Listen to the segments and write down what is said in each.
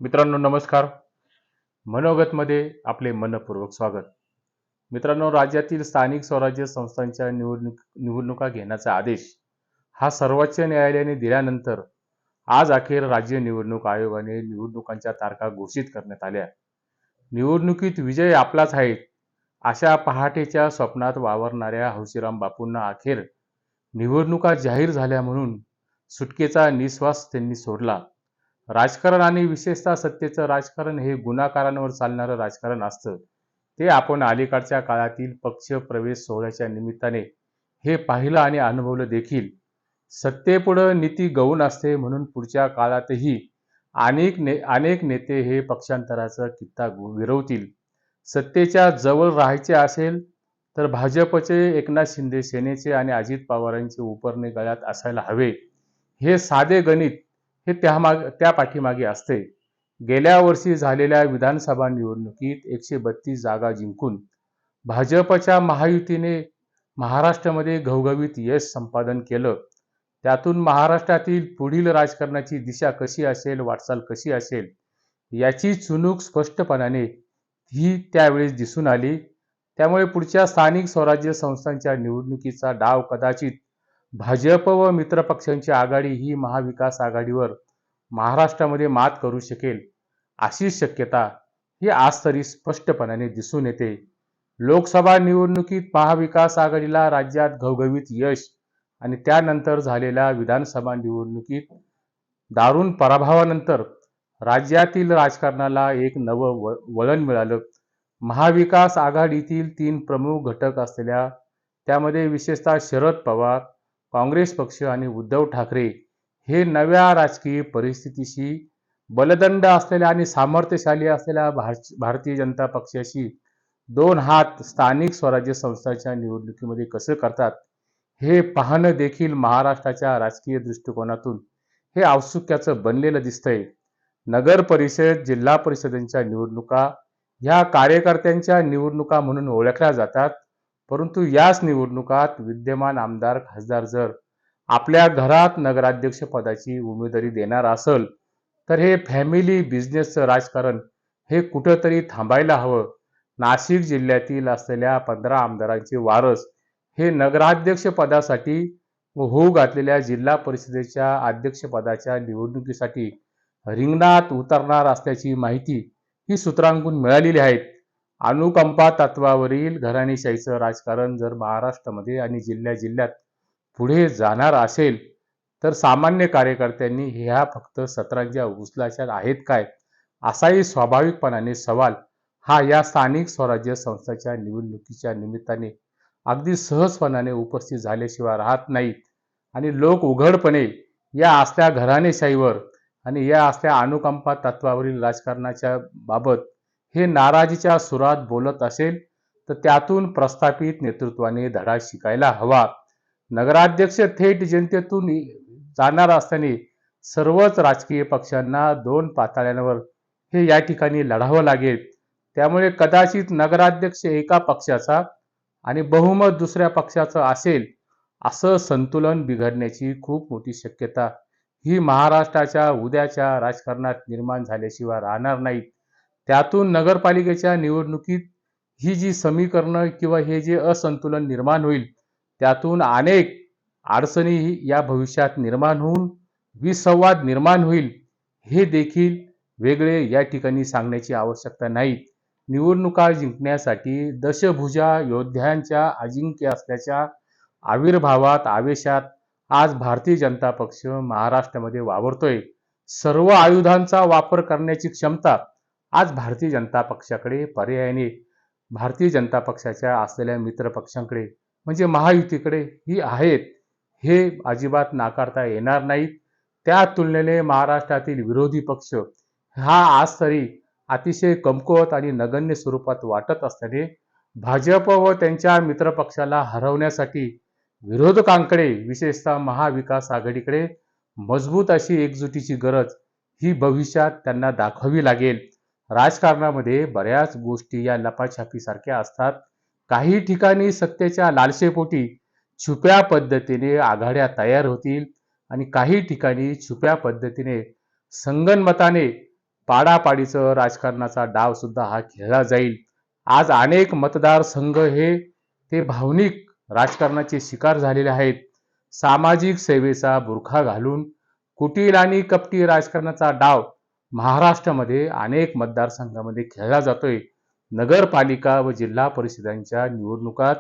मित्रांनो नमस्कार. मनोगतमध्ये आपले मनपूर्वक स्वागत. मित्रांनो, राज्यातील स्थानिक स्वराज्य संस्थांच्या निवडणुका घेण्याचा आदेश हा सर्वोच्च न्यायालयाने दिल्यानंतर आज अखेर राज्य निवडणूक आयोगाने निवडणुकांच्या तारखा घोषित करण्यात आल्या. निवडणुकीत विजय आपलाच आहे अशा पहाटेच्या स्वप्नात वावरणाऱ्या हौशीराम बापूंना अखेर निवडणुका जाहीर झाल्या म्हणून सुटकेचा निश्वास त्यांनी सोडला. राजकारण आणि विशेषतः सत्तेचं राजकारण हे गुन्हेगारांवर चालणारं राजकारण असतं. ते आपण अलीकडच्या काळातील पक्ष प्रवेश सोहळ्याच्या निमित्ताने हे पाहिलं आणि अनुभवलं देखील. सत्तेपुढं नीती गौण असते म्हणून पुढच्या काळातही अनेक नेते हे पक्षांतराचा कित्ता विरवतील. सत्तेच्या जवळ राहायचे असेल तर भाजपचे, एकनाथ शिंदे सेनेचे आणि अजित पवारांचे उपरणे गळ्यात असायला हवे. हे साधे गणित हे त्या पाठीमागे असते. गेल्या वर्षी झालेल्या विधानसभा निवडणुकीत 132 जागा जिंकून भाजपच्या महायुतीने महाराष्ट्रामध्ये घवघवीत यश संपादन केलं. त्यातून महाराष्ट्रातील पुढील राजकारणाची दिशा कशी असेल, वाटचाल कशी असेल याची चुणूक स्पष्टपणाने ही त्यावेळेस दिसून आली. त्यामुळे पुढच्या स्थानिक स्वराज्य संस्थांच्या निवडणुकीचा डाव कदाचित भाजप व मित्रपक्षांची आघाडी ही महाविकास आघाडीवर महाराष्ट्रामध्ये मात करू शकेल अशी शक्यता ही आज तरी स्पष्टपणाने दिसून येते. लोकसभा निवडणुकीत महाविकास आघाडीला राज्यात घवघवीत यश आणि त्यानंतर झालेल्या विधानसभा निवडणुकीत दारुण पराभवानंतर राज्यातील राजकारणाला एक नवं वळण मिळालं. महाविकास आघाडीतील 3 प्रमुख घटक असलेल्या त्यामध्ये विशेषतः शरद पवार, काँग्रेस पक्ष आणि उद्धव ठाकरे हे नव्या राजकीय परिस्थितीशी बलदंड असलेल्या आणि सामर्थ्यशाली असलेल्या भारतीय जनता पक्षाशी 2 हात स्थानिक स्वराज्य संस्थांच्या निवडणुकीमध्ये कसं करतात हे पाहणं देखील महाराष्ट्राच्या राजकीय दृष्टिकोनातून हे औत्सुक्याचं बनलेलं दिसतंय. नगर परिषद, जिल्हा परिषदांच्या निवडणुका ह्या कार्यकर्त्यांच्या निवडणुका म्हणून ओळखल्या जातात. परंतु याच निवडणुकात विद्यमान आमदार, खासदार जर आपल्या घरात नगराध्यक्ष पदाची उमेदवारी देणार असेल तर हे फॅमिली बिझनेसचं राजकारण हे कुठंतरी थांबायला हवं. नाशिक जिल्ह्यातील असलेल्या 15 आमदारांचे वारस हे नगराध्यक्ष पदासाठी व होऊ घातलेल्या जिल्हा परिषदेच्या अध्यक्षपदाच्या निवडणुकीसाठी रिंगणात उतरणार असल्याची माहिती ही सूत्रांकडून मिळालेली आहे. अनुकंपा तत्वावरील घराणेशाहीचं राजकारण जर महाराष्ट्रामध्ये आणि जिल्ह्यात पुढे जाणार असेल तर सामान्य कार्यकर्त्यांनी ह्या फक्त सतरंज्या उचलायच्या आहेत काय असाही स्वाभाविकपणाने सवाल हा या स्थानिक स्वराज्य संस्थांच्या निवडणुकीच्या निमित्ताने अगदी सहजपणाने उपस्थित झाल्याशिवाय राहत नाहीत. आणि लोक उघडपणे या असल्या घराणेशाहीवर आणि या असल्या अनुकंपा तत्वावरील राजकारणाच्या बाबत हे नाराजीच्या सुरात बोलत असेल तर त्यातून प्रस्थापित नेतृत्वाने धडा शिकायला हवा. नगराध्यक्ष थेट जनतेतून जाणार असताना सर्वच राजकीय पक्षांना 2 पातळ्यांवर हे या ठिकाणी लढावं लागेल. त्यामुळे कदाचित नगराध्यक्ष एका पक्षाचा आणि बहुमत दुसऱ्या पक्षाचं असेल असं संतुलन बिघडण्याची खूप मोठी शक्यता ही महाराष्ट्राच्या उद्याच्या राजकारणात निर्माण झाल्याशिवाय राहणार नाहीत. त्यातून नगरपालिकेच्या निवडणुकीत ही जी समीकरणं किंवा हे जे असंतुलन निर्माण होईल त्यातून अनेक अडचणी या भविष्यात निर्माण होऊन विसंवाद निर्माण होईल हे देखील वेगळे या ठिकाणी सांगण्याची आवश्यकता नाही. निवडणुका जिंकण्यासाठी दशभुजा योद्ध्यांच्या अजिंक्य असल्याच्या आविर्भावात आवेशात आज भारतीय जनता पक्ष महाराष्ट्रामध्ये वावरतोय. सर्व आयुधांचा वापर करण्याची क्षमता आज भारतीय जनता पक्षाकडे, पर्यायाने भारतीय जनता पक्षाच्या असलेल्या मित्र पक्षांकडे म्हणजे महायुतीकडे ही आहेत. हे अजिबात नाकारता येणार नाहीत. त्या तुलनेने महाराष्ट्रातील विरोधी पक्ष हा आज तरी अतिशय कमकुवत आणि नगण्य स्वरूपात वाटत असल्याने भाजप व त्यांच्या मित्रपक्षाला हरवण्यासाठी विरोधकांकडे विशेषतः महाविकास आघाडीकडे मजबूत अशी एकजुटीची गरज ही भविष्यात त्यांना दाखवावी लागेल. राजकारणामध्ये बऱ्याच गोष्टी या लपाछापीसारख्या असतात. काही ठिकाणी सत्तेच्या लालसेपोटी छुप्या पद्धतीने आघाड्या तयार होतील आणि काही ठिकाणी छुप्या पद्धतीने संगनमताने पाडापाडीचं राजकारणाचा डाव सुद्धा हा खेळला जाईल. आज अनेक मतदारसंघ हे ते भावनिक राजकारणाचे शिकार झालेले आहेत. सामाजिक सेवेचा बुरखा घालून कुटील आणि कपटी राजकारणाचा डाव महाराष्ट्रामध्ये अनेक मतदारसंघामध्ये खेळला जातोय. नगरपालिका व जिल्हा परिषदांच्या निवडणुकात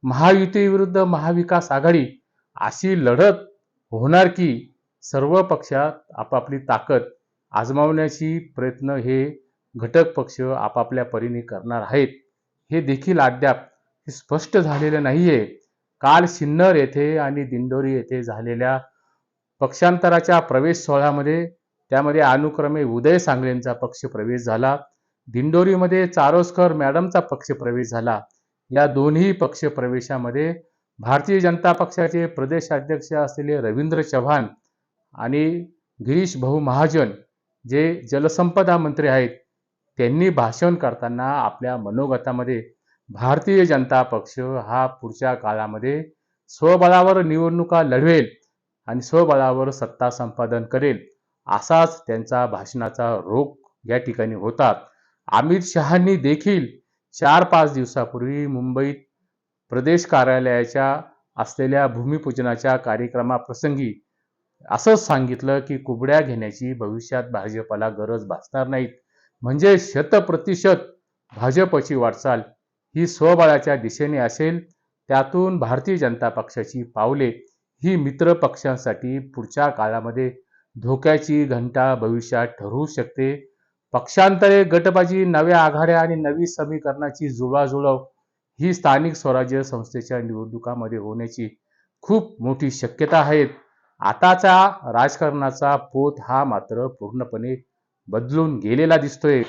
महायुती विरुद्ध महाविकास आघाडी अशी लढत होणार की सर्व पक्षात आपापली ताकद आजमावण्याची प्रयत्न हे घटक पक्ष आपापल्या परीने करणार आहेत. हे देखील अद्याप स्पष्ट झालेलं नाहीये. काल सिन्नर येथे आणि दिंडोरी येथे झालेल्या पक्षांतराच्या प्रवेश सोहळ्यामध्ये त्यामध्ये अनुक्रमे उदय सांगलेंचा पक्ष प्रवेश झाला, दिंडोरीमध्ये चारोस्कर मॅडमचा पक्ष प्रवेश झाला. या दोन्ही पक्ष प्रवेशामध्ये भारतीय जनता पक्षाचे प्रदेशाध्यक्ष असलेले रवींद्र चव्हाण आणि गिरीश भाऊ महाजन जे जलसंपदा मंत्री आहेत, त्यांनी भाषण करताना आपल्या मनोगतामध्ये भारतीय जनता पक्ष हा पुढच्या काळामध्ये स्वबळावर निवडणुका लढवेल आणि स्वबळावर सत्ता संपादन करेल असाच त्यांचा भाषणाचा रोख या ठिकाणी होता. अमित शहांनी देखील 4-5 दिवसापूर्वी मुंबईत प्रदेश कार्यालयाच्या असलेल्या भूमिपूजनाच्या कार्यक्रमाप्रसंगी असं सांगितलं की कुबड्या घेण्याची भविष्यात भाजपला गरज भासणार नाहीत. म्हणजे 100% भाजपची वाटचाल ही स्वबळाच्या दिशेने असेल. त्यातून भारतीय जनता पक्षाची पावले ही मित्र पक्षांसाठी पुढच्या काळामध्ये धोक्याची घंटा भविष्यात ठरू शकते. पक्षांतरे, गटबाजी, नव्या आघाड्या आणि नवी समीकरणाची जुळवाजुळव ही स्थानिक स्वराज्य संस्थेच्या निवडणुकामध्ये होण्याची खूप मोठी शक्यता आहे. आताचा राजकारणाचा पोत हा मात्र पूर्णपणे बदलून गेलेला दिसतोय.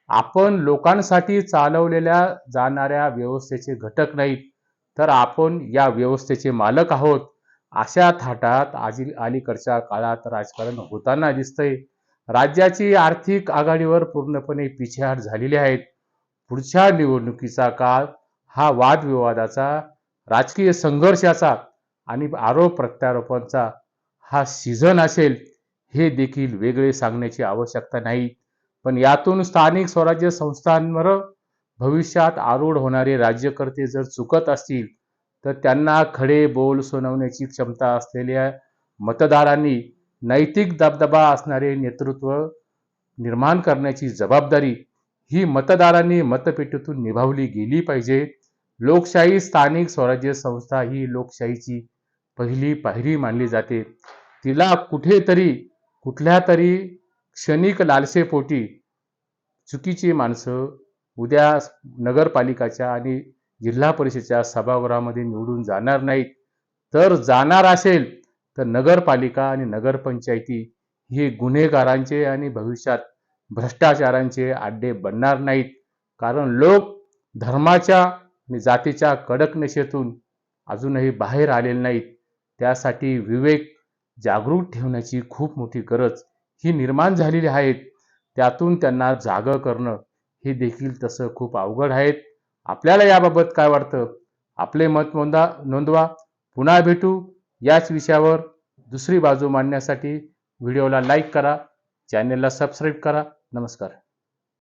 आपण लोकांसाठी चालवलेल्या जाणाऱ्या व्यवस्थेचे घटक नाहीत, तर आपण या व्यवस्थेचे मालक आहोत. अशा थाटात अलीकडच्या काळात राजकारण होताना दिसतंय. राज्याची आर्थिक आघाडीवर पूर्णपणे पिछेहाट झालेली आहे. पुढच्या निवडणुकीचा काळ हा वादविवादाचा, राजकीय संघर्षाचा आणि आरोप प्रत्यारोपांचा हा सीझन असेल हे देखील वेगळे सांगण्याची आवश्यकता नाही. पण यातून स्थानिक स्वराज्य संस्थांवर भविष्यात आरूढ होणारे राज्यकर्ते जर चुकत असतील तर त्यांना खडे बोल सुनावण्याची क्षमता असलेल्या मतदारांनी नैतिक दबदबा असणारे नेतृत्व निर्माण करण्याची जबाबदारी ही मतदारांनी मतपेटीतून निभावली गेली पाहिजे. लोकशाही स्थानिक स्वराज्य संस्था ही लोकशाहीची पहिली पायरी मानली जाते. तिला कुठेतरी कुठल्या तरी क्षणिक लालसेपोटी चुकीची माणसं उद्या नगरपालिकाच्या आणि जिल्हा परिषदेच्या सभागृहामध्ये निवडून जाणार नाहीत. तर जाणार असेल तर नगरपालिका आणि नगरपंचायती हे गुन्हेगारांचे आणि भविष्यात भ्रष्टाचारांचे अड्डे बनणार नाहीत. कारण लोक धर्माच्या आणि जातीच्या कडक नशेतून अजूनही बाहेर आलेले नाहीत. त्यासाठी विवेक जागृत ठेवण्याची खूप मोठी गरज ही निर्माण झालेली आहे. त्यातून त्यांना जागं करणं हे देखील तसं खूप अवघड आहे. आपल्याला याबाबत काय वाटतं? आपले मत नोंदवा. पुन्हा भेटू याच विषयावर दुसरी बाजू मांडण्यासाठी. व्हिडिओला लाईक करा, चॅनेलला सबस्क्राईब करा. नमस्कार.